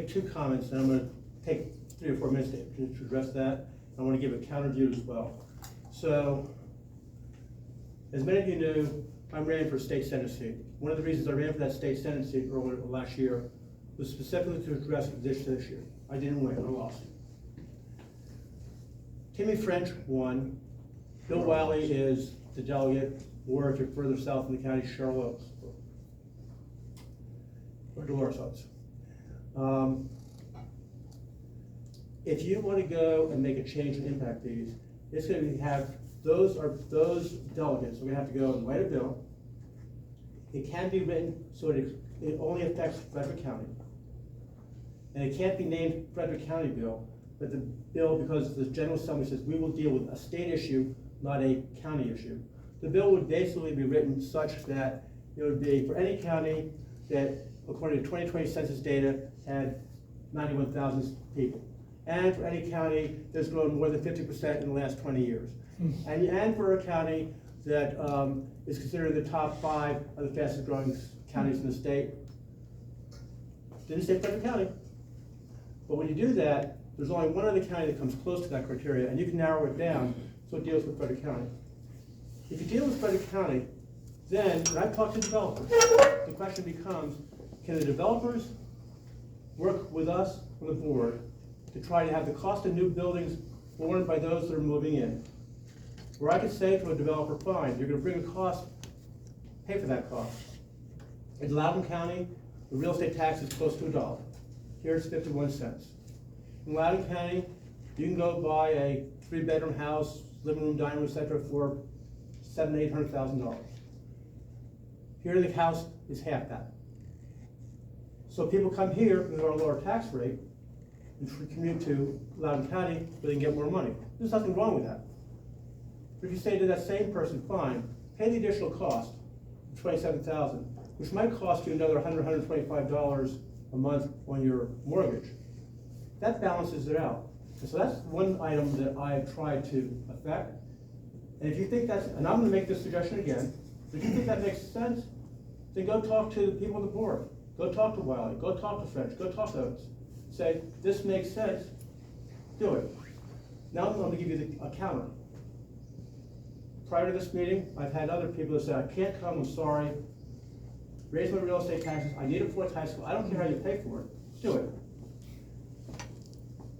make two comments, and I'm going to take 3 or 4 minutes to address that. I want to give a counter view as well. So, as many of you knew, I'm running for a state senate seat. One of the reasons I ran for that state senate seat earlier last year was specifically to address this issue. I didn't win, I lost. Timmy French won. Bill Wiley is the delegate, or if you're further south in the county, Cheryl Oaks, or Dolores Oaks. If you want to go and make a change and impact fees, it's going to have those delegates are going to have to go and write a bill. It can be written so it only affects Frederick County, and it can't be named Frederick County bill, but the bill, because the General Assembly says we will deal with a state issue, not a county issue. The bill would basically be written such that it would be for any county that, according to 2020 census data, had 91,000 people. And for any county that's grown more than 50% in the last 20 years. And for a county that is considered in the top 5 of the fastest growing counties in the state. Didn't say Frederick County. But when you do that, there's only one other county that comes close to that criteria, and you can narrow it down so it deals with Frederick County. If you deal with Frederick County, then, when I talk to developers, the question becomes, can the developers work with us on the board to try to have the cost of new buildings borne by those that are moving in? Where I could say to a developer, fine, you're going to bring a cost, pay for that cost. In Loudoun County, the real estate tax is close to $1. Here it's 51 cents. In Loudoun County, you can go buy a 3-bedroom house, living room, dining room, etc. for $700,000 to $800,000. Here the house is half that. So people come here with our lower tax rate and commute to Loudoun County where they can get more money. There's nothing wrong with that. But if you say to that same person, fine, pay the additional cost, $27,000, which might cost you another $100, $125 a month on your mortgage, that balances it out. And so that's one item that I've tried to affect. And if you think that's, and I'm going to make this suggestion again, if you think that makes sense, then go talk to the people on the board. Go talk to Wiley, go talk to French, go talk to Oates. Say, this makes sense, do it. Now I'm going to give you a counter. Prior to this meeting, I've had other people that say, I can't come, I'm sorry. Raise my real estate taxes, I need a 4th high school, I don't care how you pay for it, do it.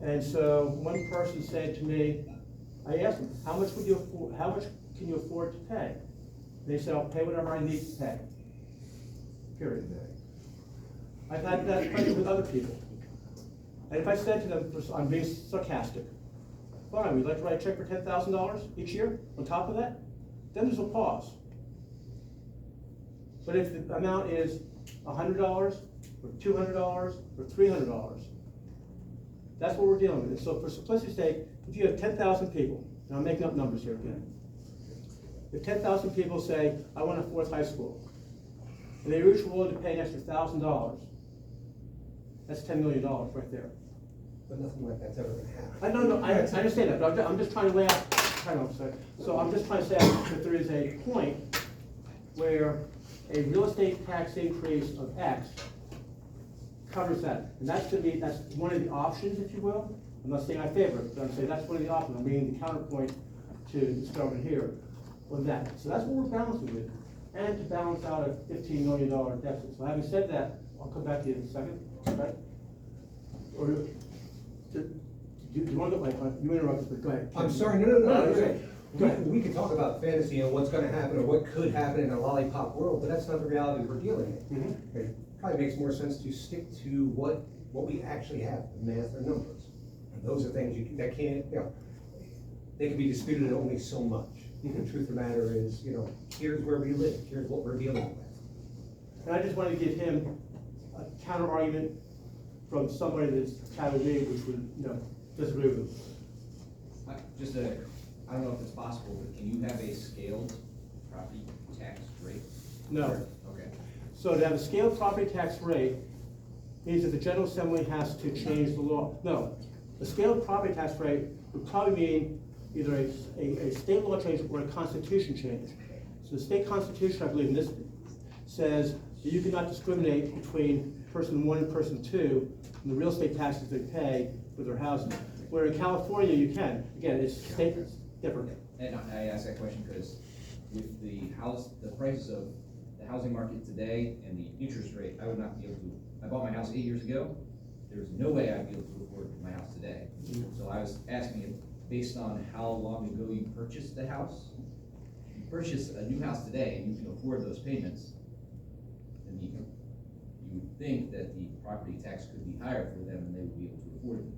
And so one person said to me, I asked them, how much can you afford to pay? And they said, I'll pay whatever I need to pay. Period. I've had that question with other people. And if I said to them, I'm being sarcastic, fine, we'd like to write a check for $10,000 each year on top of that, then there's a pause. But if the amount is $100 or $200 or $300, that's what we're dealing with. So for simplicity's sake, if you have 10,000 people, and I'm making up numbers here again, if 10,000 people say, I want a 4th high school, and they're each willing to pay an extra $1,000, that's $10 million right there. But nothing like that's ever going to happen. I understand that, but I'm just trying to lay out, so I'm just trying to say that there is a point where a real estate tax increase of X covers that. And that's one of the options, if you will. I'm not saying I favor it, but I'm saying that's one of the options. I'm bringing the counterpoint to this government here on that. So that's what we're balancing with. And to balance out a $15 million deficit. So having said that, I'll come back to you in a second, okay? Or do you want to go? You interrupted, but go ahead. I'm sorry, no. Okay. Go ahead. We can talk about fantasy and what's going to happen or what could happen in a lollipop world, but that's not the reality we're dealing with. Mm-hmm. It probably makes more sense to stick to what we actually have, the math and numbers. And those are things that can't, they can be disputed only so much. Mm-hmm. The truth of the matter is, here's where we live, here's what we're dealing with. And I just wanted to give him a counter argument from somebody that's challenged me, which would disagree with him. I don't know if it's possible, but can you have a scaled property tax rate? No. Okay. So to have a scaled property tax rate means that the General Assembly has to change the law. No, a scaled property tax rate would probably mean either a state law change or a constitution change. So the state constitution, I believe in this, says that you cannot discriminate between person 1 and person 2 and the real estate taxes they pay for their housing. Where in California, you can, again, it's state, it's different. And I ask that question because with the prices of the housing market today and the interest rate, I would not be able to, I bought my house 8 years ago, there's no way I'd be able to afford my house today. So I was asking if, based on how long ago you purchased the house, if you purchase a new house today and you can afford those payments, then you would think that the property tax could be higher for them and they would be able to afford it.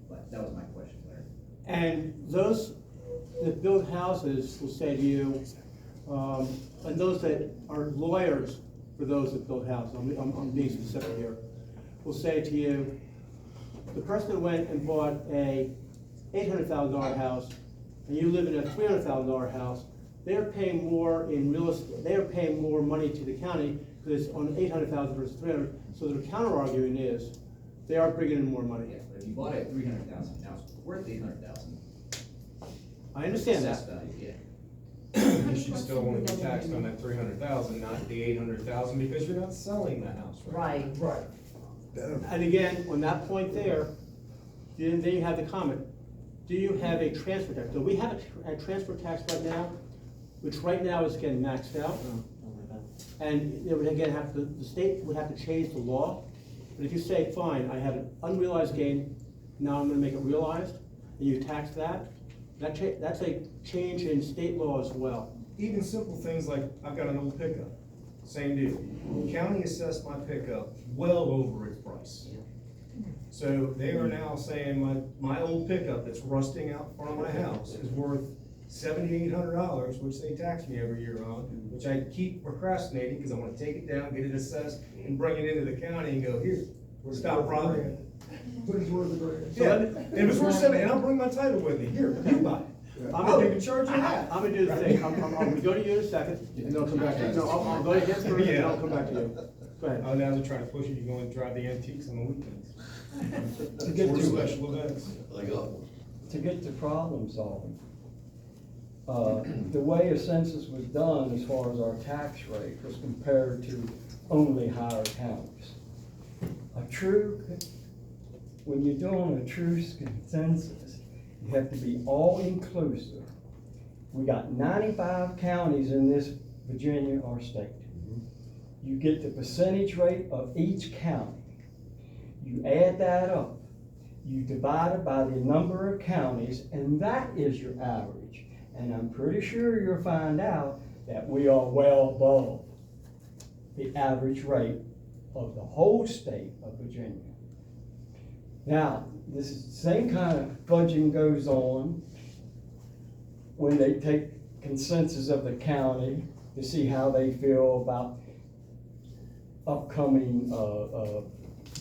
But that was my question, Larry. And those that build houses will say to you, and those that are lawyers for those that build houses, I'm being specific here, will say to you, the person that went and bought a $800,000 house, and you live in a $300,000 house, they are paying more in real estate, they are paying more money to the county because it's on 800,000 versus 300. So their counter arguing is, they are bringing in more money. Yeah, but if you bought it at 300,000, now it's worth 800,000. I understand that. Assessed value, yeah. You should still only be taxed on that 300,000, not the 800,000, because you're not selling that house, right? Right. And again, on that point there, then you have the comment, do you have a transfer tax? So we have a transfer tax right now, which right now is getting maxed out. And it would again the state would have to change the law. But if you say, fine, I have an unrealized gain, now I'm gonna make it realized, and you tax that, that's a change in state law as well. Even simple things like, I've got an old pickup, same deal. County assessed my pickup well over its price. So they are now saying my old pickup that's rusting out in front of my house is worth $7,800, which they tax me every year on, which I keep procrastinating because I want to take it down, get it assessed, and bring it into the county and go, here, stop robbing it. But it's worth the grand. Yeah, and if it's worth $7, and I'll bring my title with me, here, you buy it. I'll take a charge of that. I'm gonna do the thing, I'm gonna go to you in a second, and then I'll come back to you. No, I'll go to him first, and then I'll come back to you. Go ahead. Oh, now they're trying to push you to go and drive the antiques on the weekends. To get Or to, special events. to get to problem solving, the way a census was done as far as our tax rate was compared to only higher counties. When you're doing a true census, you have to be all inclusive. We got 95 counties in this Virginia, our state. You get the percentage rate of each county. You add that up. You divide it by the number of counties, and that is your average. And I'm pretty sure you'll find out that we are well above the average rate of the whole state of Virginia. Now, this is the same kind of fudging goes on when they take consensus of the county to see how they feel about upcoming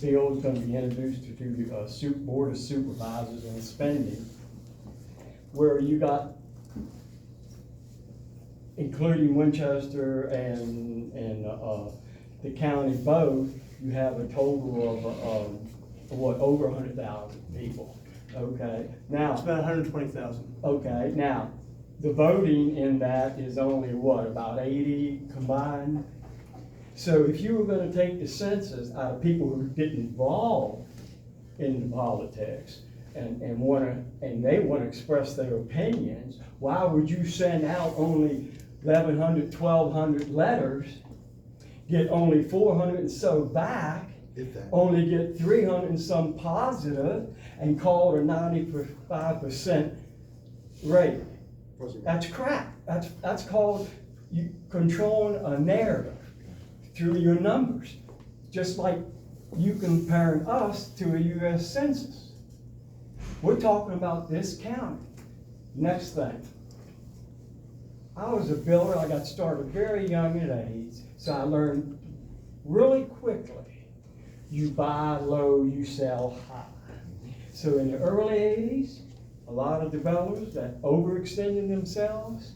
bills going to be introduced to the Board of Supervisors and spending, where you got, including Winchester and the county both, you have a total of over 100,000 people. Okay, now It's about 120,000. okay, now the voting in that is only what, about 80 combined? So if you were gonna take the census out of people who didn't involve in the politics and they wanna express their opinions, why would you send out only 1,100, 1,200 letters, get only 400 and so back, only get 300 and some positive, and call it a 95% rate? That's crap. That's called you controlling a narrative through your numbers, just like you comparing us to a U.S. Census. We're talking about this county. Next thing. I was a builder. I got started very young at age, so I learned really quickly. You buy low, you sell high. So in the early 80s, a lot of developers that overextended themselves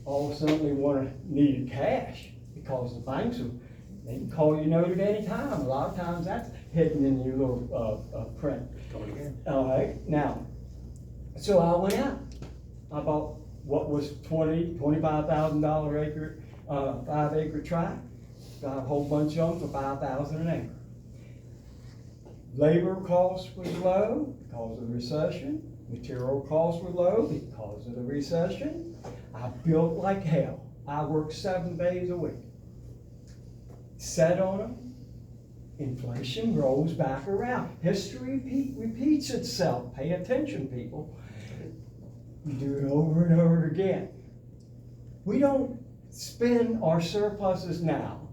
all of a sudden needed cash because the banks they can call you note at any time. A lot of times that's hidden in your little print. All right, now, so I went out. I bought what was $25,000 acre, 5-acre tract. Got a whole bunch of them for $5,000 an acre. Labor costs was low because of the recession. Material costs were low because of the recession. I built like hell. I worked 7 days a week. Sat on them. Inflation rolls back around. History repeats itself. Pay attention, people. You do it over and over again. We don't spend our surpluses now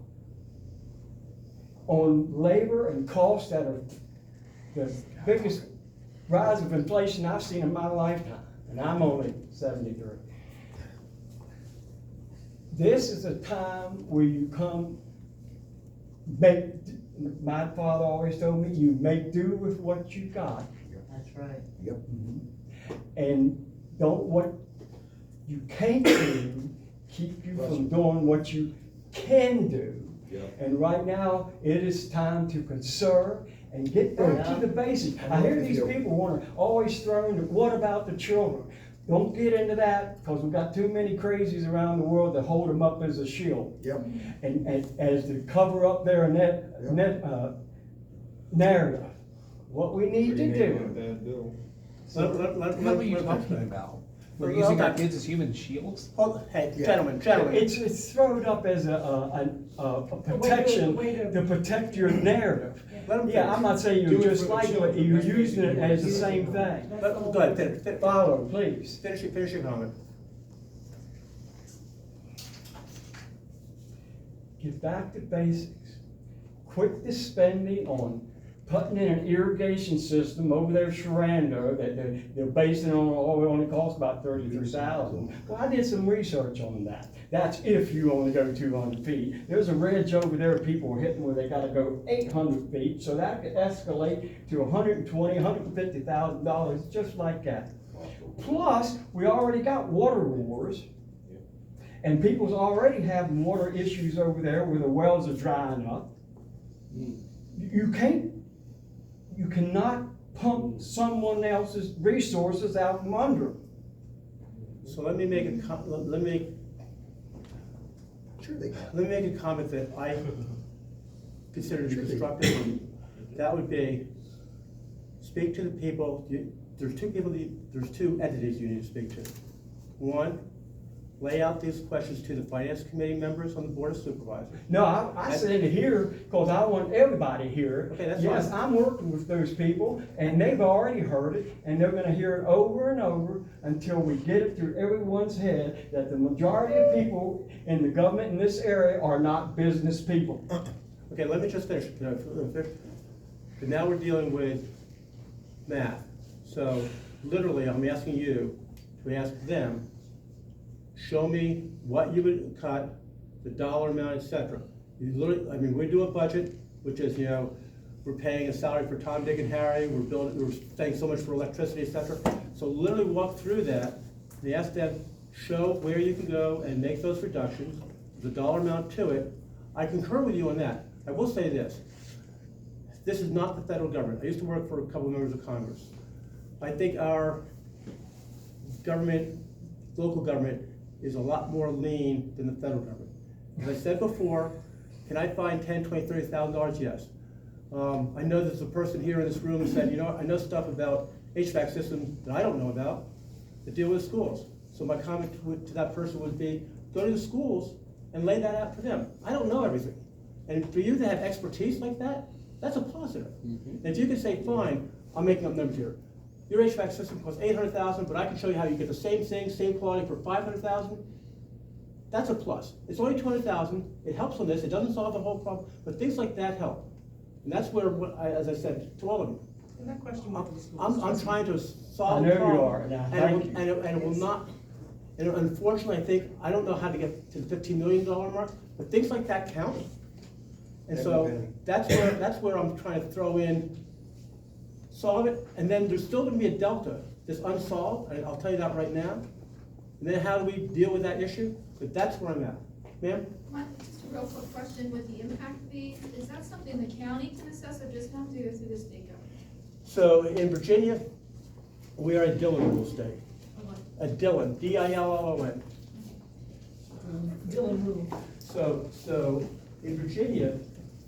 on labor and costs that are the biggest rise of inflation I've seen in my lifetime, and I'm only 73. This is a time where you come, my father always told me, you make do with what you got. That's right. Yep. And don't what you can't do keep you from doing what you can do. Yep. And right now, it is time to conserve and get back to the basics. I hear these people want to always throw in, what about the children? Don't get into that, because we've got too many crazies around the world that hold them up as a shield. Yep. And as to cover up their narrative. What we need to do. What are you talking about? We're Well, using our okay. kids as human shields? Hey, Yeah. gentlemen. It's thrown up as a protection to protect your narrative. Let 'em Yeah, finish. I'm not saying Do you're it just for the like it, children. you're That's using it basically as the what same it thing. Go ahead, finish. Follow, please. Finish your comment. Get back to basics. Quit the spending on putting in an irrigation system over there, Sharando, that they're basing on, oh, it only costs about 33,000. Well, I did some research on that. That's if you only go 200 feet. There's a ridge over there people are hitting where they gotta go 800 feet, so that could escalate to $120,000, $150,000, just like that. Plus, we already got water wars. And people's already having water issues over there where the wells are drying up. You cannot pump someone else's resources out from under them. So let me make Sure they can. let me make a comment that I consider to be constructive. That would be, speak to the people, there's two entities you need to speak to. One, lay out these questions to the finance committee members on the board of supervisors. No, I said it here because I want everybody here. Okay, that's Yes, fine. I'm working with those people and they've already heard it and they're gonna hear it over and over until we get it through everyone's head that the majority of people in the government in this area are not business people. Okay, let me just finish. But now we're dealing with math. So literally, I'm asking you to ask them, show me what you would cut, the dollar amount, et cetera. You literally, I mean, we do a budget, which is, we're paying a salary for Tom, Dick, and Harry, we're paying so much for electricity, et cetera. So literally walk through that, and ask them, show where you can go and make those reductions, the dollar amount to it. I concur with you on that. I will say this is not the federal government. I used to work for a couple of members of Congress. I think our government, local government, is a lot more lean than the federal government. As I said before, can I find $10,000, $20,000, $30,000? Yes. I know there's a person here in this room who said, I know stuff about HVAC systems that I don't know about that deal with schools. So my comment to that person would be, go to the schools and lay that out for them. I don't know everything. And for you to have expertise like that, that's a positive. And if you can say, fine, I'm making up numbers here. Your HVAC system costs $800,000, but I can show you how you get the same thing, same quality for $500,000. That's a plus. It's only $200,000. It helps on this. It doesn't solve the whole problem, but things like that help. And that's where, as I said to all of you, And that question about the schools. I'm trying to solve I the know problem. you are, and I thank you. And it will not. And unfortunately, I don't know how to get to the $15 million mark, but things like that count. And so that's where I'm trying to throw in. Solve it, and then there's still gonna be a delta that's unsolved, and I'll tell you that right now. And then how do we deal with that issue? But that's where I'm at. Ma'am? Just a real quick question with the impact fees, is that something the county can assess or just have to go through the state government? So in Virginia, we are a Dillon rule state. A Dillon, D-I-L-L-O-N. Dylan rule. So in Virginia,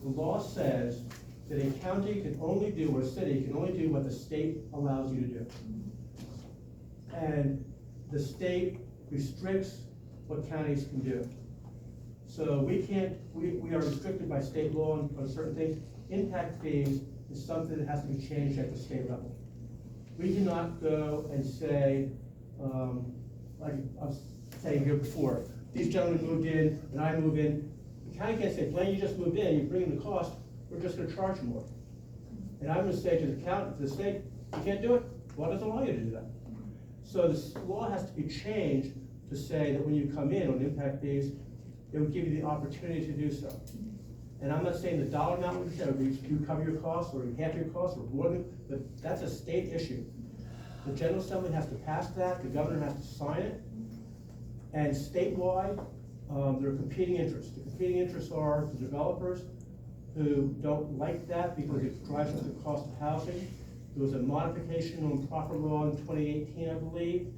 the law says that a county can only do, or a city can only do what the state allows you to do. And the state restricts what counties can do. So we can't, we are restricted by state law on certain things. Impact fees is something that has to be changed at the state level. We cannot go and say, like I was saying here before, these gentlemen moved in and I move in. The county can't say, Blaine, you just moved in, you bring in the cost, we're just gonna charge you more. And I'm gonna say to the county, to the state, you can't do it, law doesn't allow you to do that. So this law has to be changed to say that when you come in on impact fees, it would give you the opportunity to do so. And I'm not saying the dollar amount would be, you cover your costs or half your costs or more than, but that's a state issue. The General Assembly has to pass that, the governor has to sign it, and statewide, there are competing interests. The competing interests are the developers who don't like that because it drives up the cost of housing. There was a modification on proper law in 2018, I believe.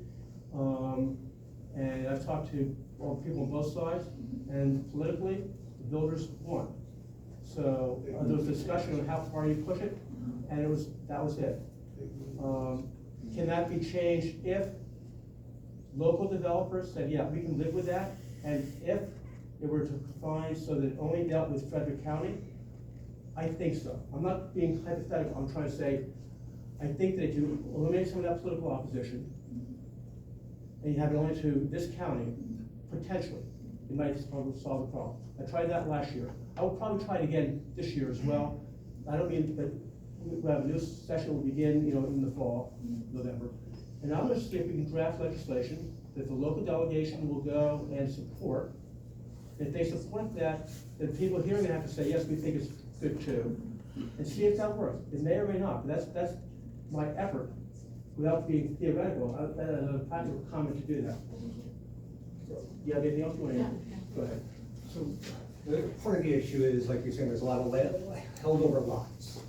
And I've talked to all the people on both sides, and politically, the builders won. So there was discussion on how far you push it, and that was it. Can that be changed if local developers said, yeah, we can live with that, and if it were to confine so that it only dealt with Frederick County? I think so. I'm not being hypothetical, I'm trying to say, I think that if you eliminate some of that political opposition, and you have it only to this county, potentially, it might solve the problem. I tried that last year. I will probably try it again this year as well. I don't mean that we have a new session will begin, in the fall, November. And I'm gonna see if we can draft legislation that the local delegation will go and support. If they support that, then people here are gonna have to say, yes, we think it's good too, and see if that works. It may or may not, but that's my effort, without being theoretical, a practical comment to do that. You have anything else you want to add? Go ahead. So, part of the issue is, like you're saying, there's a lot of held over lots.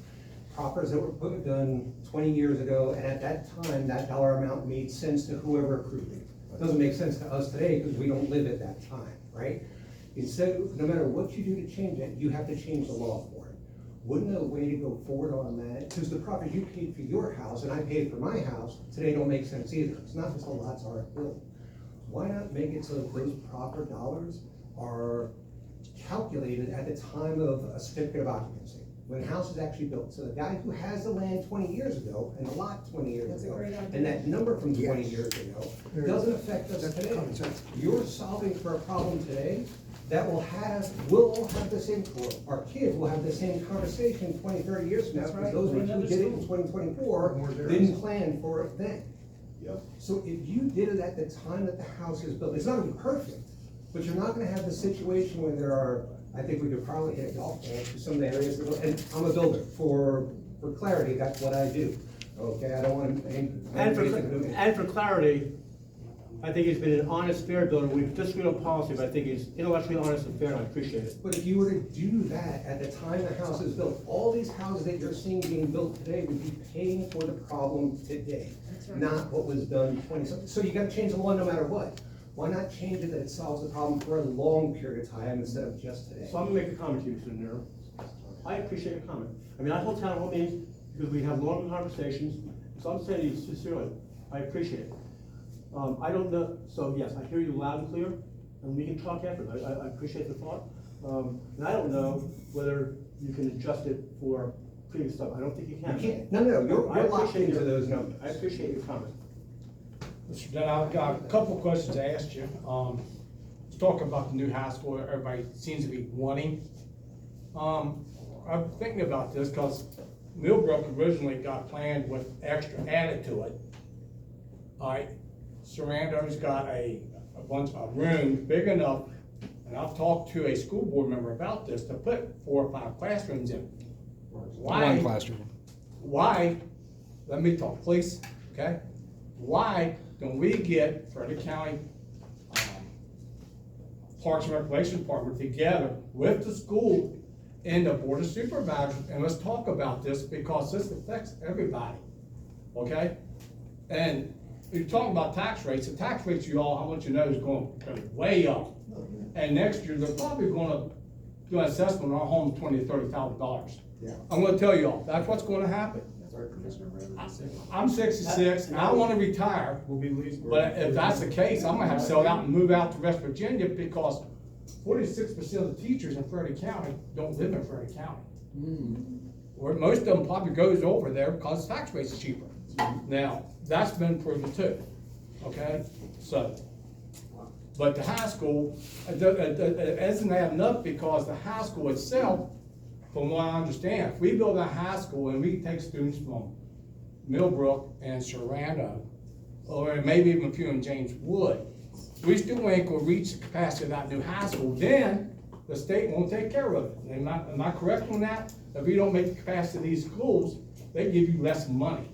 Proffers that were done 20 years ago, and at that time, that dollar amount made sense to whoever approved it. It doesn't make sense to us today because we don't live at that time, right? Instead, no matter what you do to change it, you have to change the law for it. Wouldn't a way to go forward on that, because the profit you paid for your house and I paid for my house, today don't make sense either. It's not just the lots aren't built. Why not make it so that those proper dollars are calculated at the time of a certificate of occupancy, when the house is actually built? So the guy who has the land 20 years ago and the lot 20 years ago, and that number from 20 years ago doesn't affect us today. You're solving for a problem today that will have the same, our kids will have the same conversation 20, 30 years from now, because those who did it in 2024 didn't plan for it then. Yep. So if you did it at the time that the house is built, it's not gonna be perfect, but you're not gonna have the situation where there are, I think we could probably hit a golf ball to some of the areas, and I'm a builder, for clarity, that's what I do. Okay, I don't wanna. And for clarity, I think he's been an honest, fair builder. We've disagreed on policy, but I think he's intellectually honest and fair, and I appreciate it. But if you were to do that at the time the house is built, all these houses that you're seeing being built today would be paying for the problem today, not what was done 20 So you gotta change the law no matter what. Why not change it that it solves the problem for a long period of time instead of just today? So I'm gonna make a comment to you, Mr. Nero. I appreciate your comment. I mean, I hold town hall meetings because we have long conversations, so I'm saying to you sincerely, I appreciate it. I don't know, so yes, I hear you loud and clear, and we can talk after. I appreciate the thought. And I don't know whether you can adjust it for previous stuff. I don't think you can. You can't. No, you're I locked appreciate into your- those numbers. I appreciate your comment. Mr. Dunn, I've got a couple of questions to ask you. Let's talk about the new high school everybody seems to be wanting. I'm thinking about this because Millbrook originally got planned with extra added to it. All right, Sarando's got a bunch of rooms big enough, and I've talked to a school board member about this, to put 4 or 5 classrooms in. One classroom. Why, let me talk, please, okay? Why don't we get Frederick County Parks and Recreation Department together with the school and the Board of Supervisors, and let's talk about this, because this affects everybody, okay? And you're talking about tax rates. The tax rates, you all, I want you to know, is going way up. And next year, they're probably gonna do an assessment on our home, $20,000 to $30,000. Yeah. I'm gonna tell y'all, that's what's gonna happen. I'm 66, and I wanna retire, We'll be leased. but if that's the case, I'm gonna have to sell out and move out to West Virginia, because 46% of the teachers in Frederick County don't live in Frederick County. Or most of them probably goes over there because the tax base is cheaper. Now, that's been proven too, okay? So, but the high school, it doesn't add enough, because the high school itself, from what I understand, if we build a high school and we take students from Millbrook and Sharando, or maybe even a few in James Wood, we still ain't gonna reach the capacity of that new high school. Then the state won't take care of it. Am I correct on that? If we don't make the capacity of these schools, they give you less money.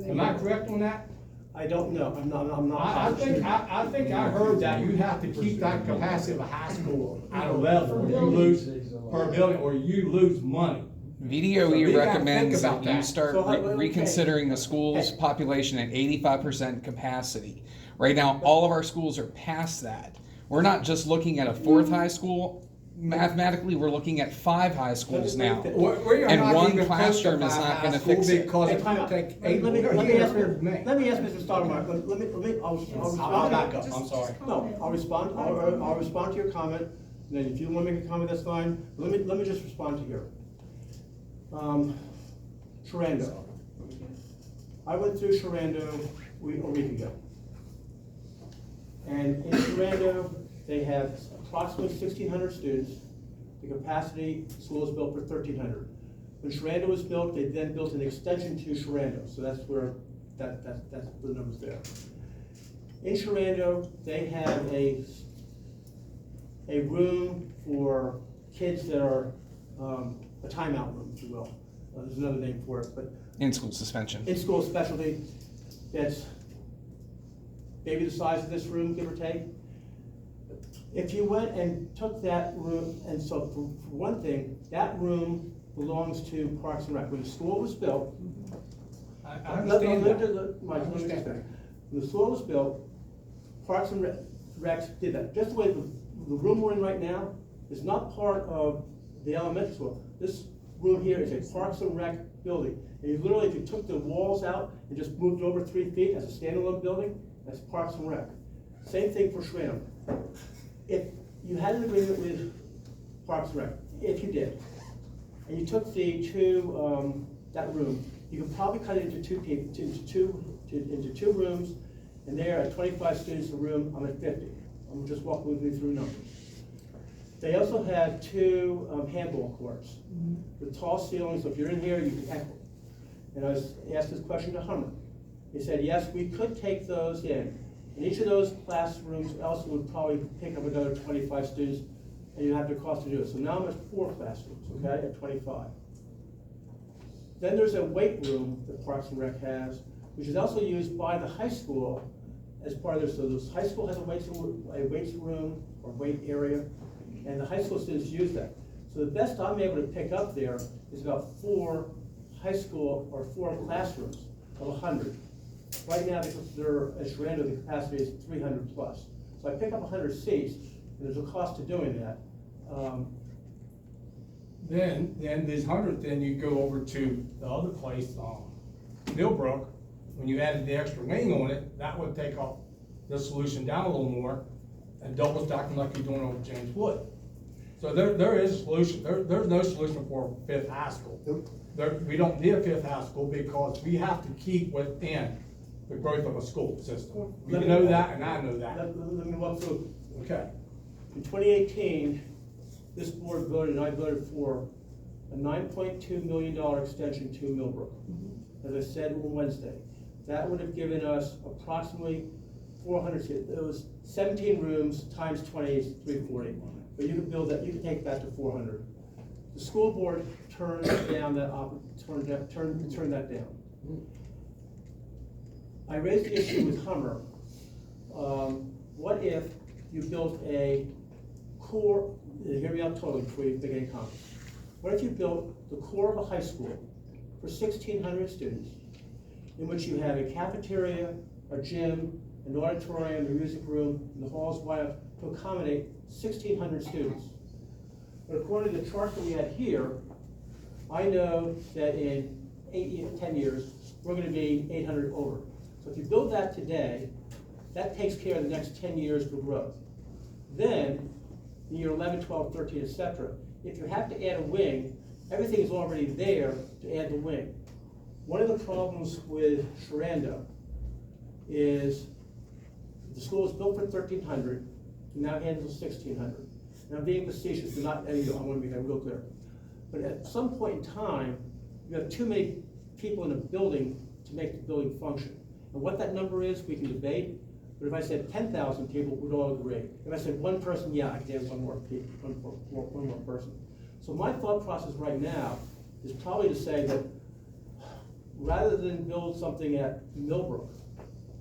Am I correct on that? I don't know, I'm not. I think I heard that you have to keep that capacity of a high school at a level, or you lose per building, or you lose money. So we VDOE gotta recommends think about that you that. start So, okay. reconsidering the school's population at 85% capacity. Right now, all of our schools are past that. We're not just looking at a fourth high school. Mathematically, we're looking at 5 high schools now. We are And not one even close classroom to is not high gonna school fix it. Because Hey, it time would out. take Let 8 me years. ask Mr. Stoudemire, I'll respond. I'll back up, I'm sorry. No, I'll respond to your comment, and then if you wanna make a comment, that's fine. Let me just respond to your. Sharando. I went through Sharando a week ago. And in Sharando, they have approximately 1,600 students. The capacity, school is built for 1,300. When Sharando was built, they then built an extension to Sharando, so that's where, that's the numbers there. In Sharando, they have a room for kids that are, a timeout room, if you will. There's another name for it, but In-school suspension. in-school specialty, that's maybe the size of this room, give or take. If you went and took that room, and so for one thing, that room belongs to Parks and Rec. When the school was built, I understand that. Mike, I let me just understand. finish. When the school was built, Parks and Rec did that. Just the way the room we're in right now is not part of the elementary school. This room here is a Parks and Rec building. And you literally, if you took the walls out and just moved over 3 feet as a standalone building, that's Parks and Rec. Same thing for Sharando. If you had an agreement with Parks and Rec, if you did, and you took the two, that room, you could probably cut it into into two rooms, and there at 25 students a room, I'm at 50. I'm just walking you through numbers. They also have 2 handball courts with tall ceilings, so if you're in here, you can heckle. And I was asked this question to Hummer. He said, yes, we could take those in. And each of those classrooms also would probably pick up another 25 students, and you have the cost to do it. So now I'm at 4 classrooms, okay, at 25. Then there's a weight room that Parks and Rec has, which is also used by the high school as part of their, so the high school has a weights room or weight area, and the high school students use that. So the best I'm able to pick up there is about 4 high school or 4 classrooms of 100. Right now, they're at Sharando, the capacity is 300 plus. So I pick up 100 seats, and there's a cost to doing that. Then this 100, then you go over to the other place, Millbrook. When you added the extra wing on it, that would take off the solution down a little more and double stacking like you're doing over James Wood. So there is a solution. There's no solution for 5th high school. We don't need a 5th high school because we have to keep within the growth of a school system. You know that, and I know that. Let me walk through. Okay. In 2018, this board voted, and I voted for a $9.2 million extension to Millbrook. As I said on Wednesday, that would have given us approximately 400 seats. It was 17 rooms times 20 is 340. But you could build that, you could take that to 400. The school board turned down that, turned that down. I raised the issue with Hummer. What if you built a core, hear me out totally before you make any comments. What if you built the core of a high school for 1,600 students, in which you have a cafeteria, a gym, an auditorium, a music room, and the halls wide enough to accommodate 1,600 students. But according to the chart that we had here, I know that in 10 years, we're gonna be 800 over. So if you build that today, that takes care of the next 10 years for growth. Then, in year 11, 12, 13, et cetera, if you have to add a wing, everything is already there to add the wing. One of the problems with Sharando is the school was built for 1,300, and now handles 1,600. And I'm being facetious, but not, I want to be real clear. But at some point in time, you have too many people in a building to make the building function. And what that number is, we can debate, but if I said 10,000 people, we'd all agree. If I said one person, yeah, I could add one more person. So my thought process right now is probably to say that rather than build something at Millbrook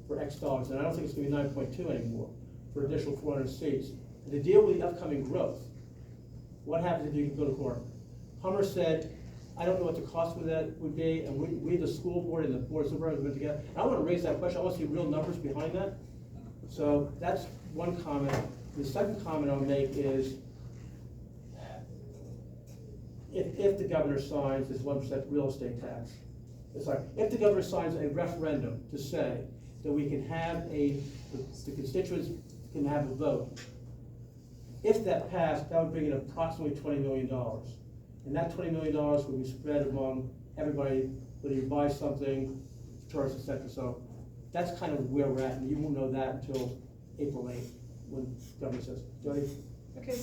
for X dollars, and I don't think it's gonna be 9.2 anymore, for additional 400 seats, and to deal with the upcoming growth, what happens if you go to court? Hummer said, I don't know what the cost of that would be, and we the school board and the board of supervisors went together. And I want to raise that question, I want to see real numbers behind that. So that's one comment. The second comment I'll make is, if the governor signs this 1% real estate tax, if the governor signs a referendum to say that we can have the constituents can have a vote, if that passed, that would bring in approximately $20 million. And that $20 million would be spread among everybody, whether you buy something, tourists, et cetera. So that's kind of where we're at, and you won't know that until April 8th, when the governor says, Jody? Okay,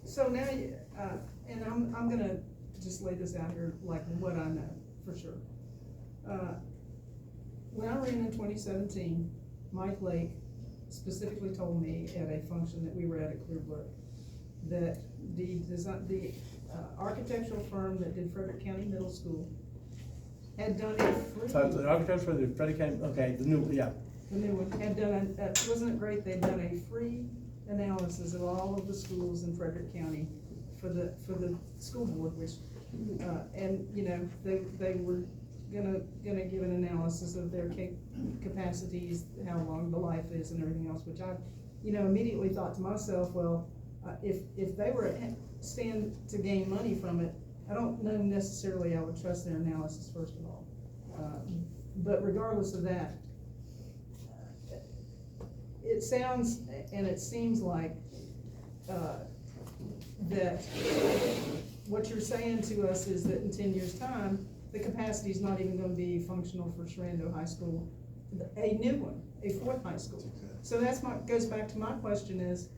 so now, and I'm gonna just lay this out here, like what I know, for sure. When I ran in 2017, Mike Lake specifically told me at a function that we were at Clearbrook, that the architectural firm that did Frederick County Middle School had done a free. So the architects for the Frederick County, okay, the new, yeah. The new one had done, wasn't it great, they'd done a free analysis of all of the schools in Frederick County for the school board, which, and, you know, they were gonna give an analysis of their capacities, how long the life is and everything else, which I, you know, immediately thought to myself, well, if they were stand to gain money from it, I don't know necessarily I would trust their analysis, first of all. But regardless of that, it sounds and it seems like that what you're saying to us is that in 10 years' time, the capacity is not even going to be functional for Sharando High School, a new one, a fourth high school. So that's goes back to my question is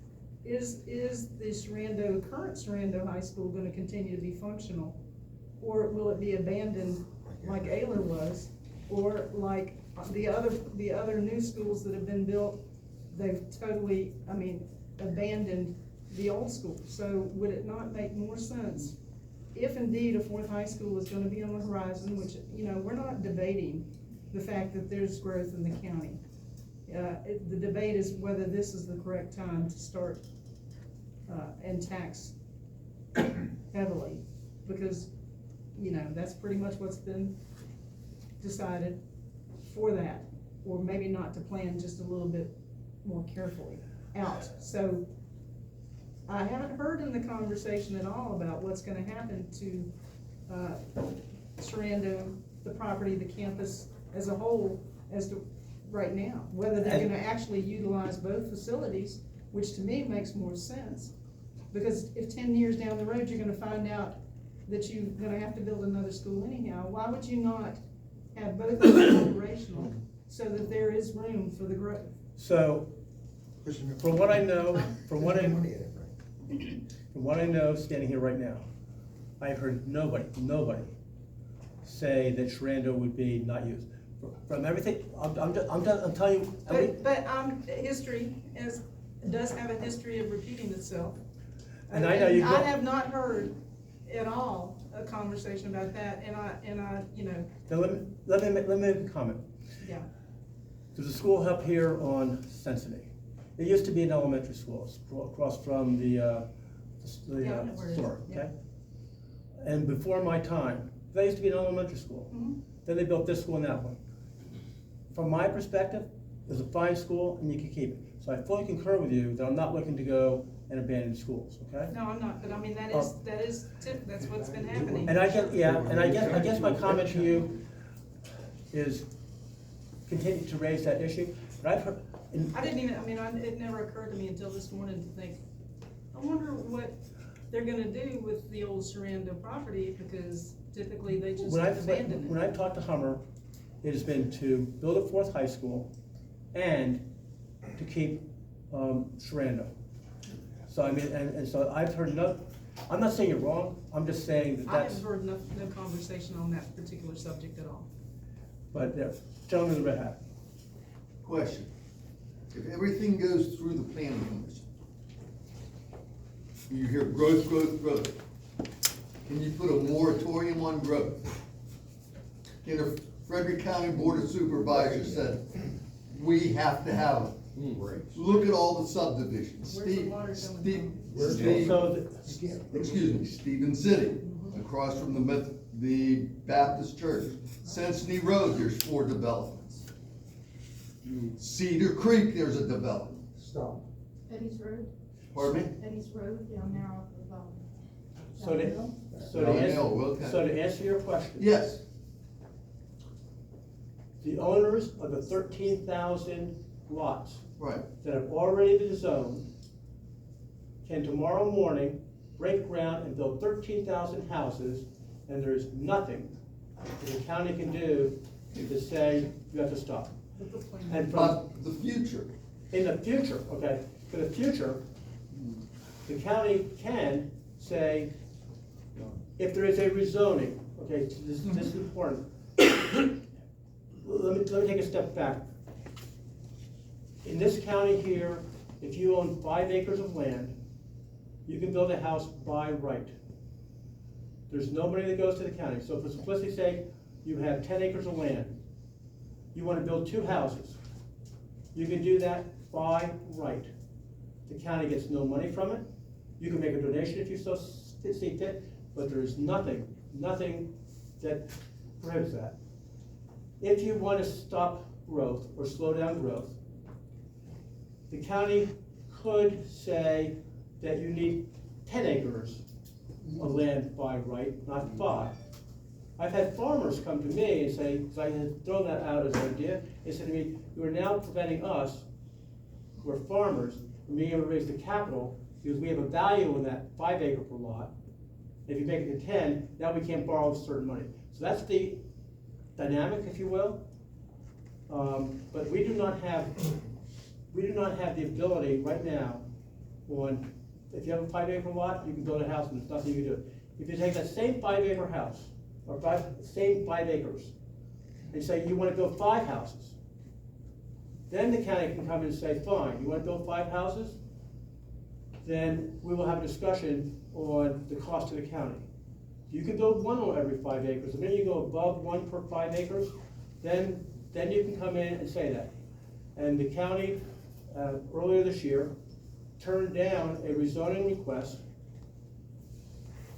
the current Sharando High School going to continue to be functional, or will it be abandoned like Ayler was, or like the other new schools that have been built? They've totally, abandoned the old school. So would it not make more sense if indeed a fourth high school is going to be on the horizon, which, you know, we're not debating the fact that there's growth in the county. The debate is whether this is the correct time to start and tax heavily, because, you know, that's pretty much what's been decided for that, or maybe not to plan just a little bit more carefully out. So I haven't heard in the conversation at all about what's gonna happen to Sharando, the property, the campus as a whole, as to right now, whether they're gonna actually utilize both facilities, which to me makes more sense. Because if 10 years down the road, you're gonna find out that you're gonna have to build another school anyhow, why would you not have both of them operational so that there is room for the growth? So, from what I know, standing here right now, I've heard nobody say that Sharando would be not used. From everything, I'm telling you. But history does have a history of repeating itself. And I know you. I have not heard at all a conversation about that, and I, you know. Now let me make a comment. Yeah. There's a school up here on Cincinnati. It used to be an elementary school across from the store, okay? Yeah. And before my time, that used to be an elementary school. Mm-hmm. Then they built this school and that one. From my perspective, it was a fine school and you can keep it. So I fully concur with you that I'm not looking to go and abandoned schools, okay? No, I'm not, but I mean, that's what's been happening. And I guess my comment to you is continue to raise that issue, but I've heard. I didn't even, it never occurred to me until this morning to think, I wonder what they're gonna do with the old Sarando property, because typically they just abandon it. When I've talked to Hummer, it has been to build a fourth high school and to keep, Sarando. So I mean, and so I've heard I'm not saying you're wrong, I'm just saying that I that's. haven't heard no conversation on that particular subject at all. But, gentlemen in the red hat. Question. If everything goes through the planning commission, you hear growth, growth, growth. Can you put a moratorium on growth? Can the Frederick County Board of Supervisors said, we have to have, look at all the subdivisions. Where's the water coming Stephen City, across from the Baptist Church. Cincinnati Road, there's 4 developments. Cedar Creek, there's a development. Stop. Eddie's Road, Pardon me? Eddie's Road down there off of, So to answer your question. Yes. The owners of the 13,000 lots Right. that have already been zoned can tomorrow morning break ground and build 13,000 houses, and there's nothing that the county can do to say you have to stop. And But the future, in the future, okay, for the future, the county can say, if there is a rezoning, okay, this is important. Let me take a step back. In this county here, if you own 5 acres of land, you can build a house by right. There's no money that goes to the county. So for simplicity's sake, you have 10 acres of land. You want to build 2 houses. You can do that by right. The county gets no money from it. You can make a donation if you so see fit, but there's nothing that prohibits that. If you want to stop growth or slow down growth, the county could say that you need 10 acres of land by right, not 5. I've had farmers come to me and say, because I had thrown that out as an idea, they said to me, you are now preventing us, who are farmers, from being able to raise the capital, because we have a value in that 5 acre per lot. If you make it to 10, now we can't borrow certain money. So that's the dynamic, if you will. But we do not have the ability right now on, if you have a 5 acre lot, you can build a house and there's nothing you can do. If you take that same 5 acre house, or same 5 acres, and say you want to build 5 houses, then the county can come and say, fine, you want to build 5 houses? Then we will have a discussion on the cost to the county. You can build 1 on every 5 acres. The minute you go above 1 per 5 acres, then you can come in and say that. And the county, earlier this year, turned down a rezoning request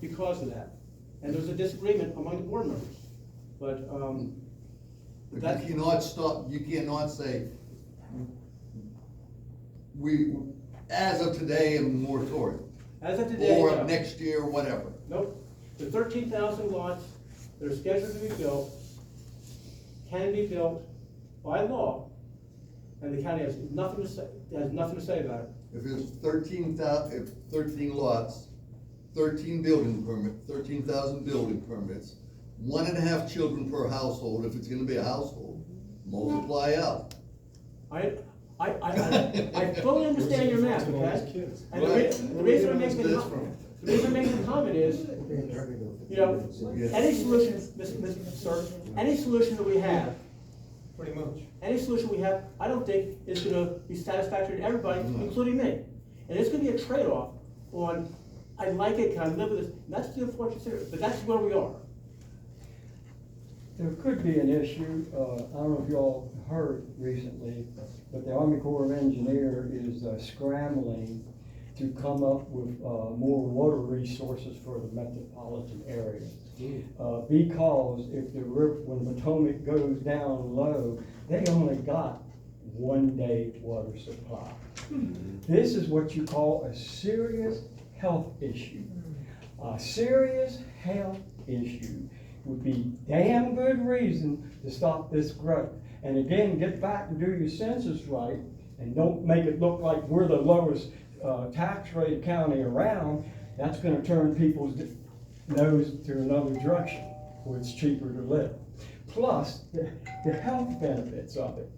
because of that. And there was a disagreement among the board members. But but you cannot stop, you cannot say, we, as of today, a moratorium. as of today, Or no. next year, whatever. Nope. The 13,000 lots that are scheduled to be built can be built by law, and the county has nothing to say about it. If it's 13 lots, 13 building permit, 13,000 building permits, 1.5 children per household, if it's gonna be a household, multiply out. I fully understand your math, okay? And the reason I'm making the comment is, you know, any solution, Sir, any solution that we have, Pretty much. any solution we have, I don't think is gonna be satisfactory to everybody, including me. And it's gonna be a trade-off on, I like it, can I live with this? And that's the unfortunate situation, but that's where we are. There could be an issue, I don't know if y'all heard recently, but the Army Corps of Engineers is scrambling to come up with more water resources for the metropolitan area. Because if when Potomac goes down low, they only got one-day water supply. This is what you call a serious health issue. A serious health issue would be damn good reason to stop this growth. And again, get back and do your census right, and don't make it look like we're the lowest tax rate county around. That's gonna turn people's nose to another direction, where it's cheaper to live. Plus, the health benefits of it.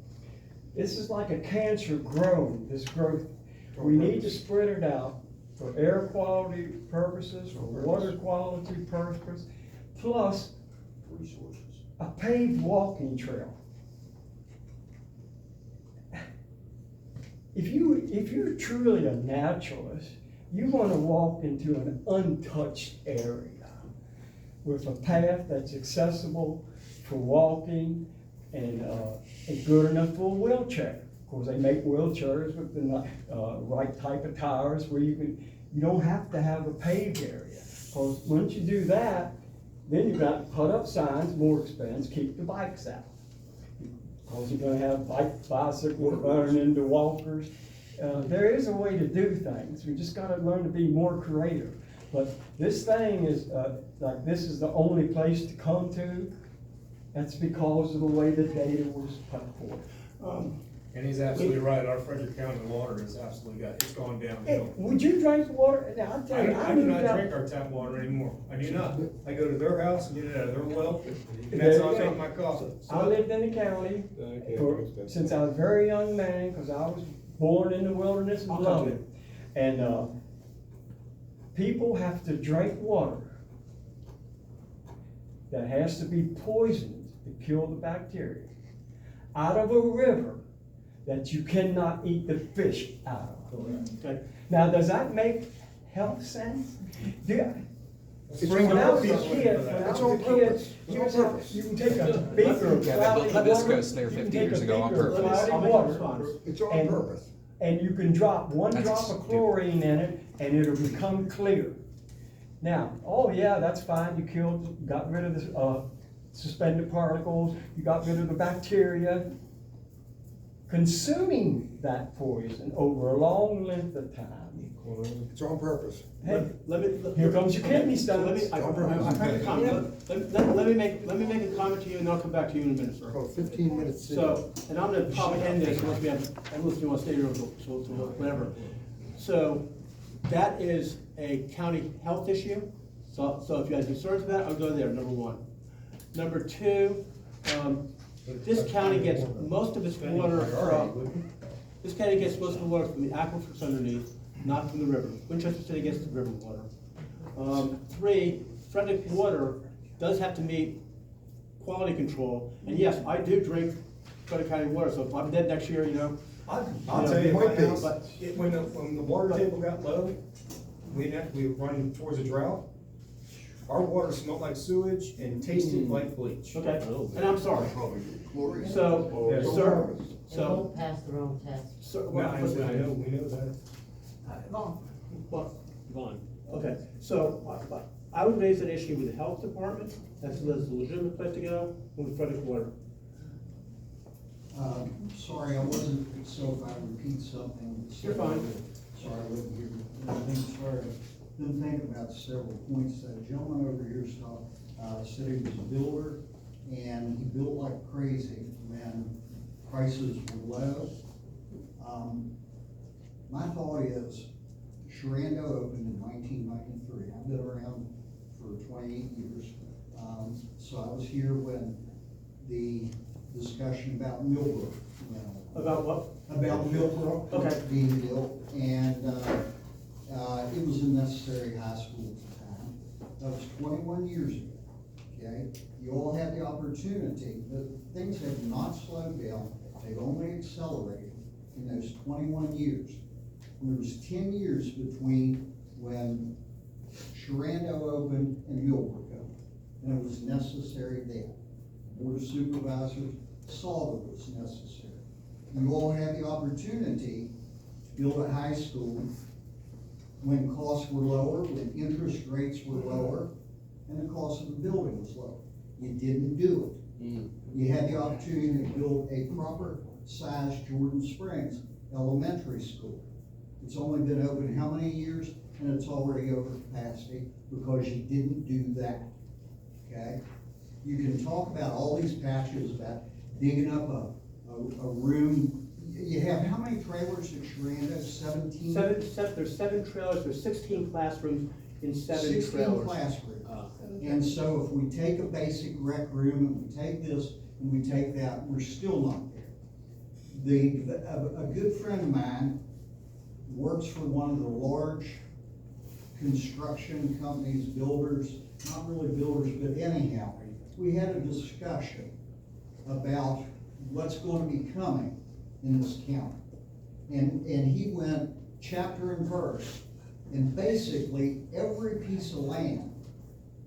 This is like a cancer growing, this growth. We need to spread it out for air quality purposes, for water quality purposes, plus a paved walking trail. If you're truly a naturalist, you want to walk into an untouched area with a path that's accessible for walking and good enough for a wheelchair. Of course, they make wheelchairs with the right type of tires where you don't have to have a paved area. Because once you do that, then you've got to put up signs, more expense, keep the bikes out. Because you're gonna have bicycles running into walkers. There is a way to do things. We just gotta learn to be more creative. But this thing is, like this is the only place to come to. That's because of the way the data was put forth. And he's absolutely right, our Frederick County water is absolutely it's gone Hey, downhill. would you drink water? Now, I'll tell you, I do not moved out- drink our tap water anymore, I do not. I go to their house and get it out of their well, and that's how I make my coffee. I lived in the county since I was a very young man, because I was born in the wilderness and loved it. And people have to drink water that has to be poisoned to kill the bacteria out of a river that you cannot eat the fish out of. Okay. Now, does that make health sense? Bring When the I was a people in kid, for that. when I It's was on a kid, purpose. It's here's on how, purpose. you can take a beaker of Yeah, cloudy the hibiscus water, there you can 50 take years a ago on beaker of purpose. cloudy I'll make a water, response. It's on and- purpose. and you can drop one That's drop of stupid. chlorine in it, and it'll become clear. Now, oh yeah, that's fine, you got rid of the suspended particles, you got rid of the bacteria. Consuming that poison over a long length of time, It's on purpose. hey, Let me. here comes your kidney So let me, stones. let me make a comment to you, and I'll come back to you in a minute, sir. 15 minutes. So, and I'm gonna probably end this, unless you want to stay here until whatever. So, that is a county health issue. So if you have concerns about it, I'll go there, number one. Number two, this county gets most of its water from, this county gets most of the water from the aquifers underneath, not from the river. Winchester City gets the river water. Three, Frederick water does have to meet quality control. And yes, I do drink Frederick County water, so if I'm dead next year, I'll tell you, my might be. house, when the water table got low, we run towards a drought. Our water smelled like sewage and tasted like bleach. okay, and I'm sorry. Probably chlorine. So, Yeah. sir, They so, won't pass their own test. sir, No, I know, we know that. Well, okay, so I would raise an issue with the health department, that's a legitimate place to go, with Frederick water. Sorry, I wasn't, so if I repeat something. You're fine. Sorry, I wasn't here. I'm sorry, didn't think about several points. That gentleman over here said he was a builder, and he built like crazy when prices were low. My thought is, Sharando opened in 1993. I've been around for 28 years. So I was here when the discussion about Millbrook went on. About what? About Millbrook Okay. being built, and it was a necessary high school at the time. That was 21 years ago, okay? You all had the opportunity, but things have not slowed down, they've only accelerated in those 21 years. There was 10 years between when Sharando opened and Millbrook opened, and it was necessary then. Board of Supervisors saw that it was necessary. You all had the opportunity to build a high school when costs were lower, when interest rates were lower, and the cost of the building was lower. You didn't do it. You had the opportunity to build a proper size Jordan Springs Elementary School. It's only been open how many years, and it's already over capacity because you didn't do that, okay? You can talk about all these patches about digging up a room. You have how many trailers at Sharanda? 17? There's 7 trailers, there's 16 classrooms in 7 trailers. 16 classrooms. And so if we take a basic rec room, and we take this, and we take that, we're still not there. A good friend of mine works for one of the large construction companies, builders, not really builders, but anyhow, we had a discussion about what's going to be coming in this county. And he went chapter and verse, and basically every piece of land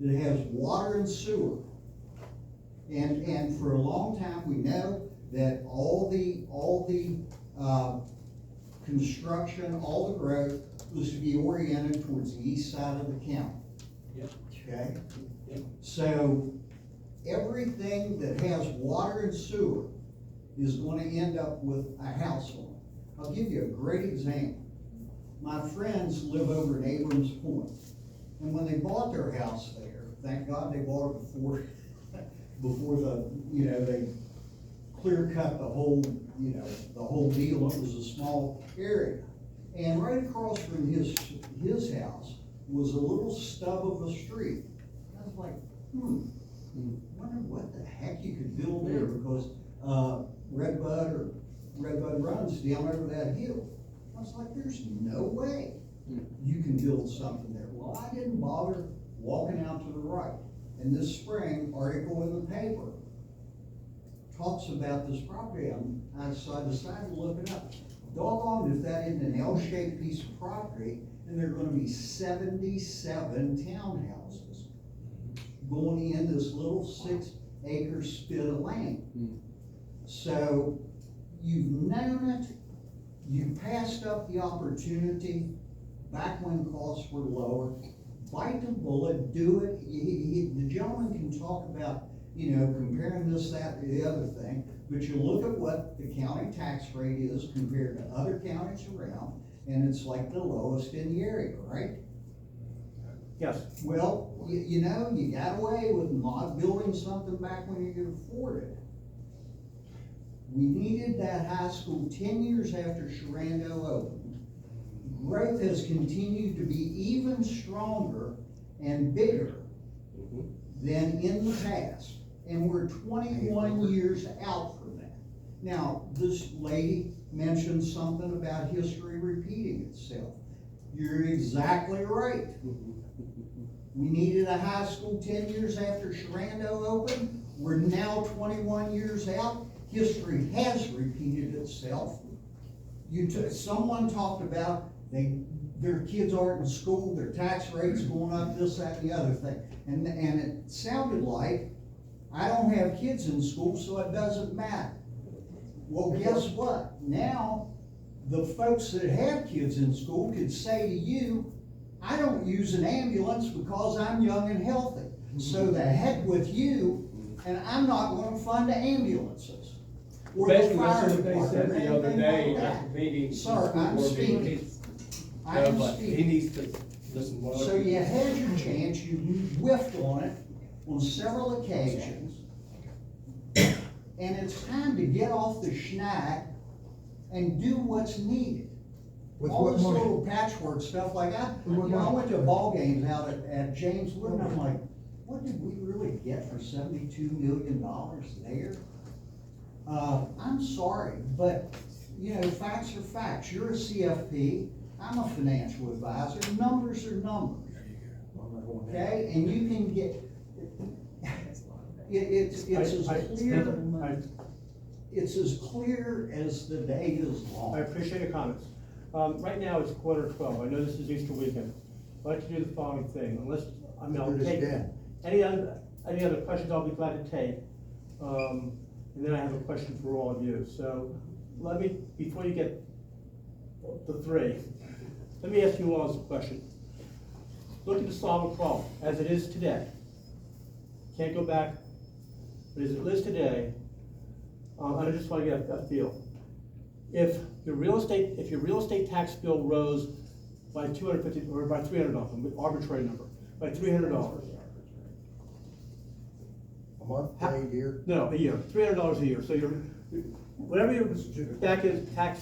that has water and sewer, and for a long time, we know that all the construction, all the growth was to be oriented towards the east side of the county. Yep. Okay? Yep. So, everything that has water and sewer is gonna end up with a house on it. I'll give you a great example. My friends live over in Abrams Point, and when they bought their house there, thank God they bought it before they clear cut the whole deal. It was a small area. And right across from his house was a little stub of a street. I was like, wonder what the heck you could build there, because Redbud runs down over that hill. I was like, there's no way you can build something there. Well, I didn't bother walking out to the right. And this spring, article in the paper talks about this property. So I decided to look it up. Doggone if that isn't an L-shaped piece of property, and there are gonna be 77 townhouses going in this little 6-acre spit of land. So you've known it, you passed up the opportunity back when costs were lower. Bite the bullet, do it. The gentleman can talk about, comparing this, that, or the other thing, but you look at what the county tax rate is compared to other counties around, and it's like the lowest in the area, right? Yes. Well, you got away with not building something back when you could afford it. We needed that high school 10 years after Sharando opened. Growth has continued to be even stronger and bigger than in the past. And we're 21 years out from that. Now, this lady mentioned something about history repeating itself. You're exactly right. We needed a high school 10 years after Sharando opened. We're now 21 years out. History has repeated itself. Someone talked about their kids aren't in school, their tax rates going up, this, that, and the other thing. And it sounded like, I don't have kids in school, so it doesn't matter. Well, guess what? Now, the folks that have kids in school could say to you, I don't use an ambulance because I'm young and healthy. So the heck with you, and I'm not gonna fund ambulances. Or the Basically, that's fire what they said department, the other anything day like at that. the meeting. Sir, I'm speaking. I am But he speaking. needs to listen more. So you had your chance, you whiffed on it on several occasions. And it's time to get off the schneid and do what's needed. With All what this money? little patchwork stuff, like I what money? went to ball games out at James Wood, and I'm like, what did we really get for $72 million there? I'm sorry, but, facts are facts. You're a CFP, I'm a financial advisor, numbers are numbers. Okay, and you can get, it's as clear as the day is long. I appreciate your comments. Right now, it's 11:45. I know this is Easter weekend. I'd like to do the following thing, I'll take any other questions I'll be glad to take. And then I have a question for all of you. So before you get the three, let me ask you all this question. Looking to solve a problem as it is today. Can't go back, but as it is today, I just wanna get a feel. If your real estate tax bill rose by $250, or by $300, arbitrary number, by $300. A month, day, year? No, a year, $300 a year, so whatever your tax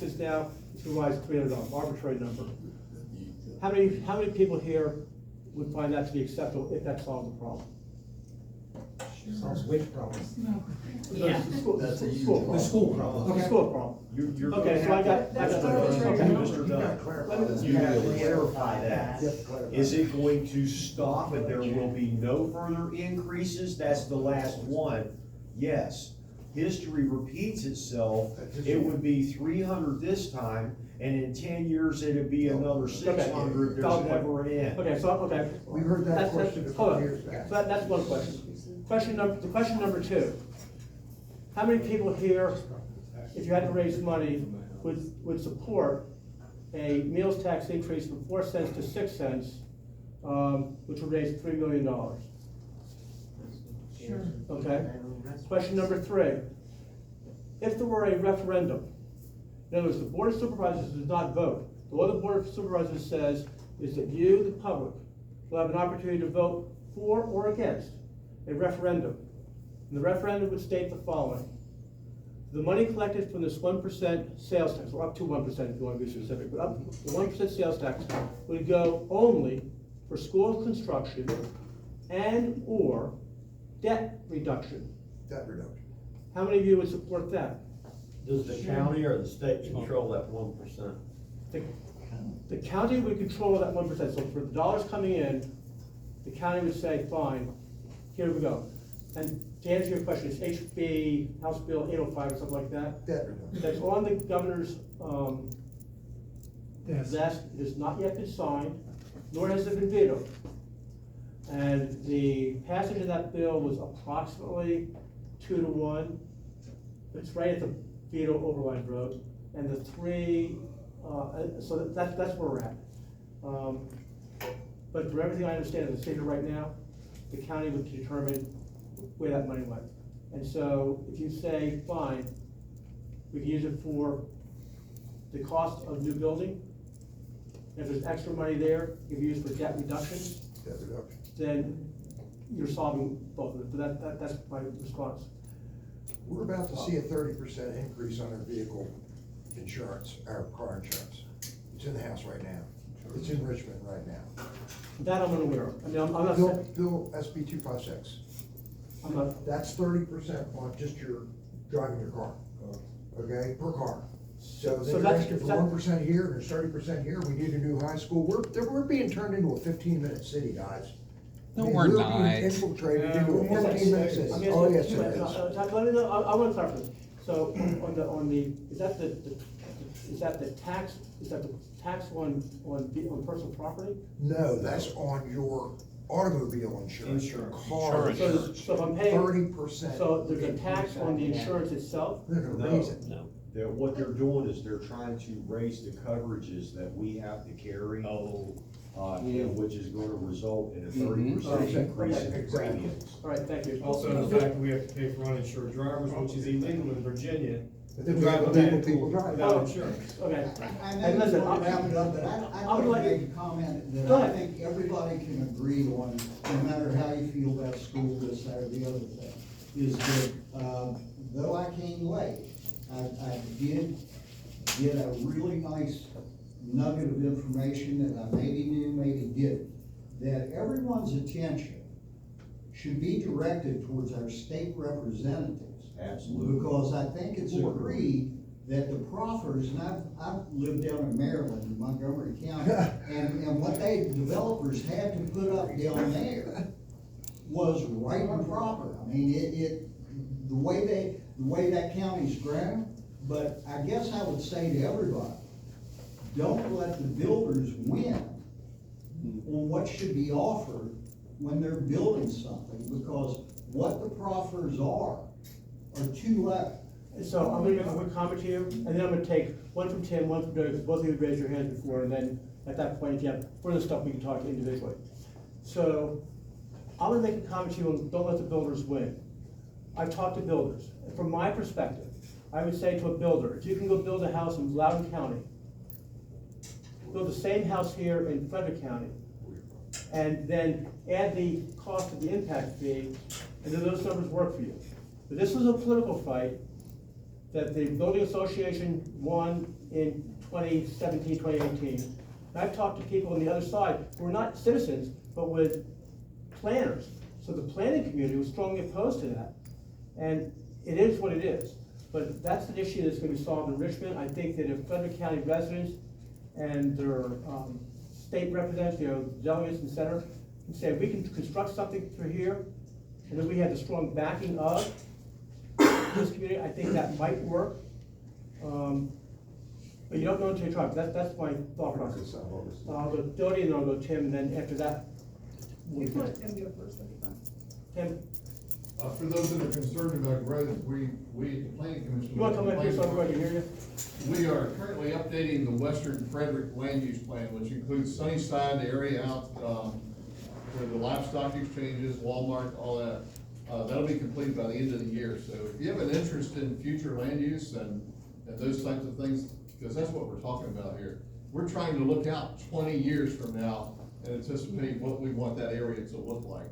is now, it's gonna rise $300, arbitrary number. How many people here would find that to be acceptable if that solves the problem? Solves which problem? Yeah. That's a huge School problem. The school problem. The school problem. You're Okay, so I got. That's okay. Mr. Dunn, you have to clarify that. Is it going to stop and there will be no further increases? That's the last one. Yes. History repeats itself. It would be 300 this time, and in 10 years, it'd be another 600. There's never an end. Okay, so, okay. We heard that That's- question a hold couple on. years back. So that's one question. Question number two. How many people here, if you had to raise money, would support a meals tax increase from 4 cents to 6 cents, which would raise $3 million? Sure. Okay? Question number three. If there were a referendum, in other words, the Board of Supervisors does not vote. What the Board of Supervisors says is that you, the public, will have an opportunity to vote for or against a referendum. And the referendum would state the following. The money collected from this 1% sales tax, or up to 1% if you want to be specific, but up to 1% sales tax would go only for school construction and or debt reduction. Debt reduction. How many of you would support that? Does the county or the state control that 1%? The county would control that 1%, so for the dollars coming in, the county would say, fine, here we go. And to answer your question, it's HB, House Bill 805 or something like that. Debt reduction. That's on the governor's, desk, it has not yet been signed, nor has it been vetoed. And the passage of that bill was approximately 2-1. It's right at the veto override vote, and the three, so that's where we're at. But from everything I understand in the state right now, the county would determine where that money went. And so if you say, fine, we can use it for the cost of new building, if there's extra money there, you can use it for debt reduction, Debt reduction. then you're solving both of it. But that's my response. We're about to see a 30% increase on our vehicle insurance, our car insurance. It's in the House right now. It's in Richmond right now. That I'm unaware of. I mean, I'm not Bill, saying, Bill SB 256. I'm not, That's 30% on just your driving your car, okay, per car. So So they're that's- asking for that- 1% here, and there's 30% here, we need a new high school, we're being turned into a 15-minute city, guys. No, I mean, we're being not. infiltrated into a Yes, 15-minute city. I mean, Oh, yes, it let me know, I want to clarify. So on the, is that the tax on personal property? No, that's on your automobile insurance, your car So insurance. if I'm paying, 30%. so there's a tax on the insurance itself? They're gonna raise it. No. What they're doing is they're trying to raise the coverages that we have to carry. Which is gonna result in a 30% increase in Exactly. premiums. All right, thank you. Also, the fact that we have to pay for uninsured drivers, which is illegal in Virginia. But then we have illegal people driving. Without insurance. Okay. I And know listen, it's I'm- wrapping up, but I'm I'd like like- to make a comment Go that I ahead. think everybody can agree on, no matter how you feel about school, this, that, or the other thing, is that, though I came late, I did get a really nice nugget of information that I maybe knew, maybe didn't, that everyone's attention should be directed towards our state representatives. Absolutely. Because I think it's agreed that the proffers, and I've lived down in Maryland, in Montgomery County, and what developers had to put up down there was right and proper. I mean, the way that county's grown, but I guess I would say to everybody, don't let the builders win on what should be offered when they're building something, because what the proffers are too low. So I'm gonna make a quick comment to you, and then I'm gonna take one from Tim, one from Doug, because both of you raised your hands before, and then at that point, if you have further stuff, we can talk individually. So I'm gonna make a comment to you on don't let the builders win. I've talked to builders, and from my perspective, I would say to a builder, if you can go build a house in Loudoun County, build the same house here in Frederick County, and then add the cost of the impact fee, and do those numbers work for you? But this was a political fight that the building association won in 2017, 2018. And I've talked to people on the other side who are not citizens, but with planners. So the planning community was strongly opposed to that. And it is what it is. But that's an issue that's gonna be solved in Richmond. I think that if Frederick County residents and their state representatives, delegates and center, can say, we can construct something for here, and then we have the strong backing of this community, I think that might work. But you don't know until you try. That's my thought process. I'll go Jody, and then I'll go Tim, and then after that. You can let Tim go first, that'd be fine. Tim, For those that are concerned about growth, we at the planning commission. you wanna come up here so everybody can hear you? We are currently updating the Western Frederick land use plan, which includes Sunnyside, the area out, where the livestock exchanges, Walmart, all that. That'll be completed by the end of the year. So if you have an interest in future land use and those types of things, because that's what we're talking about here. We're trying to look out 20 years from now and anticipate what we want that area to look like.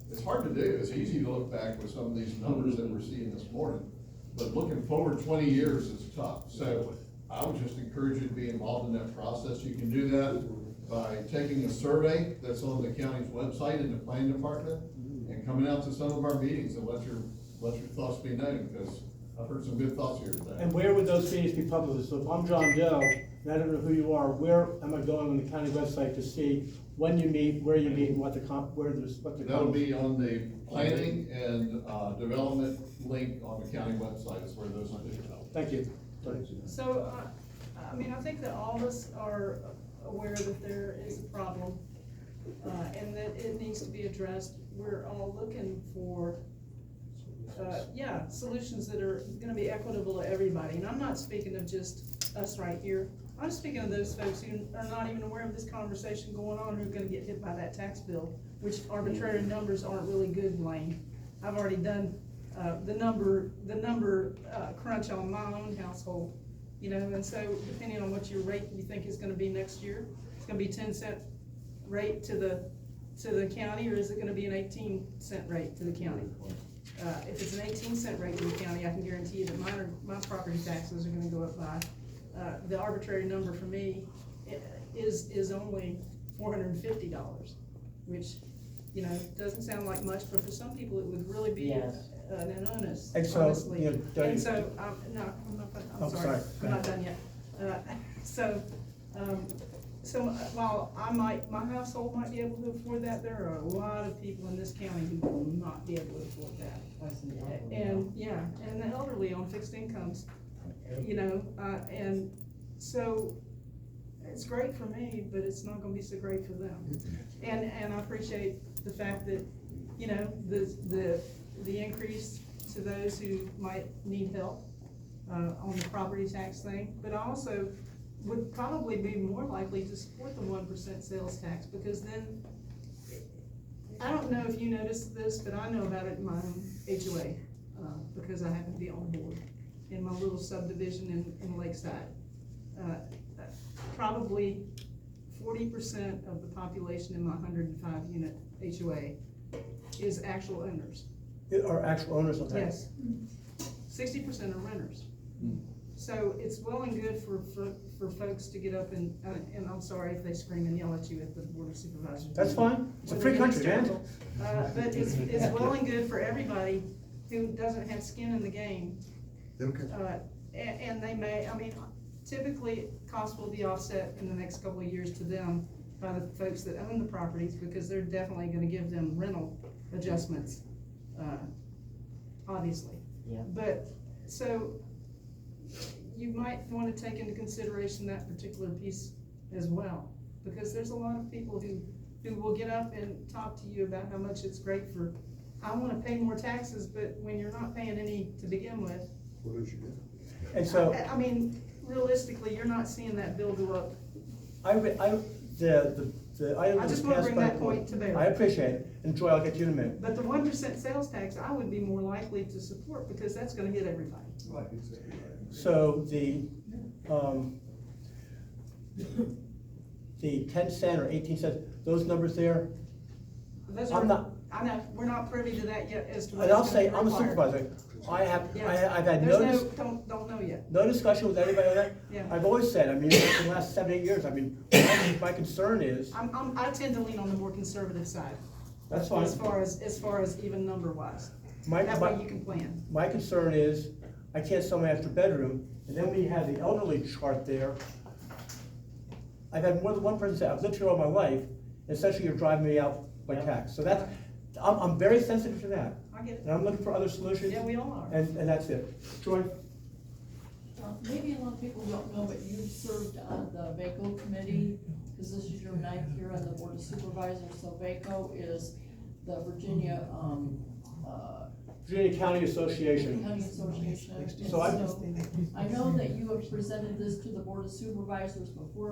It's hard to do. It's easy to look back with some of these numbers that we're seeing this morning, but looking forward 20 years is tough. So I would just encourage you to be involved in that process. You can do that by taking a survey that's on the county's website in the planning department and coming out to some of our meetings and let your thoughts be known, because I've heard some good thoughts here today. And where would those meetings be published? So if I'm John Doe, and I don't know who you are, where am I going on the county website to see when you meet, where you meet, and what the That'll be on the planning and development link on the county website is where those will be. Thank you. So, I mean, I think that all of us are aware that there is a problem, and that it needs to be addressed. We're all looking for, solutions that are gonna be equitable to everybody. And I'm not speaking of just us right here. I'm speaking of those folks who are not even aware of this conversation going on, who are gonna get hit by that tax bill, which arbitrary numbers aren't really good, Blaine. I've already done, the number crunch on my own household, you know, and so depending on what your rate you think is gonna be next year, it's gonna be 10-cent rate to the county, or is it gonna be an 18-cent rate to the county? If it's an 18-cent rate to the county, I can guarantee you that my property taxes are gonna go up by, the arbitrary number for me is only $450, which, you know, doesn't sound like much, but for some people it would really be an onus, And so, honestly. you know, And so, I'm not done, I'm sorry, I'm not done yet. So while my household might be able to afford that, there are a lot of people in this county who will not be able to afford that. And the elderly on fixed incomes, you know, and so it's great for me, but it's not gonna be so great for them. And I appreciate the fact that, you know, the increase to those who might need help on the property tax thing, but I also would probably be more likely to support the 1% sales tax, because then, I don't know if you noticed this, but I know about it in my own HOA, because I happen to be on board in my little subdivision in Lakeside. Probably 40% of the population in my 105 unit HOA is actual owners. Are actual owners of that? Yes. 60% are renters. So it's well and good for folks to get up and I'm sorry if they scream and yell at you at the Board of Supervisors. That's fine. It's a free country, man. But it's well and good for everybody who doesn't have skin in the game. Okay. And they may, I mean, typically costs will be offset in the next couple of years to them by the folks that own the properties, because they're definitely gonna give them rental adjustments, obviously. Yeah. But, so, you might wanna take into consideration that particular piece as well, because there's a lot of people who will get up and talk to you about how much it's great for, I wanna pay more taxes, but when you're not paying any to begin with. And so, I mean, realistically, you're not seeing that bill go up. the the item I was just wanna passed bring by that the board. point to bear. I appreciate it, and Joy, I'll get to you in a minute. But the 1% sales tax, I would be more likely to support, because that's gonna hit everybody. So the 10 cent or 18 cents, those numbers there, Those I'm are, not- I know, we're not privy to that yet as to what and I'll it's gonna say, I'm a require. supervisor, Yeah. I've had There's don't know yet. no discussion with anybody on that. Yeah. I've always said, I mean, for the last 7, 8 years, I mean, my concern is, I tend to lean on the more conservative side. that's fine. As far as even number wise. My- That my- way you can plan. My concern is, I can't sell my extra bedroom, and then when you have the elderly chart there, I've had more than one person say, I've lived here all my life, and essentially you're driving me out by tax. So that's, I'm very sensitive to that, I get it. and I'm looking for other solutions. Yeah, we all are. And that's it. Joy? Maybe a lot of people don't know, but you've served on the VACO committee, because this is your ninth year on the board of supervisors, so VACO is the Virginia Virginia County Association. County Association. And So I know that you have presented this to the board of supervisors before,